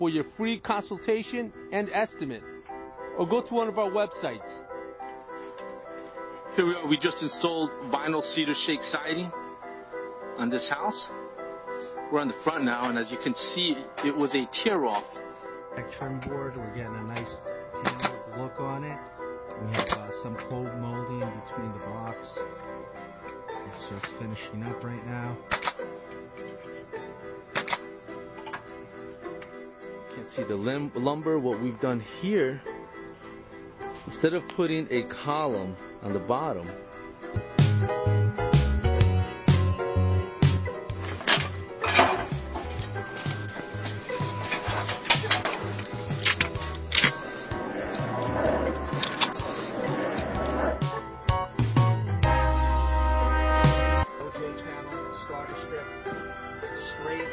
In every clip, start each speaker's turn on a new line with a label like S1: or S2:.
S1: for your free consultation and estimate, or go to one of our websites. Here we are. We just installed vinyl cedar shake siding on this house. We're on the front now, and as you can see, it was a tear-off.
S2: Trim board, we're getting a nice paneled look on it. We have some cold molding between the blocks. It's just finishing up right now.
S1: You can see the lumber. What we've done here, instead of putting a column on the bottom,
S2: Straight.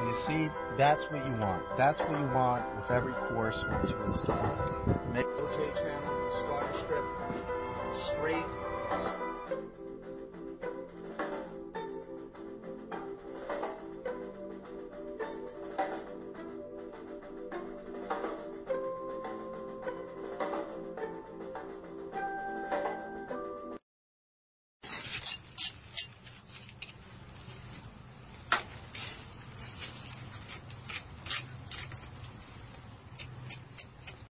S2: You see, that's what you want. That's what you want with every course once you install. Make OJ channel, starter strip, straight.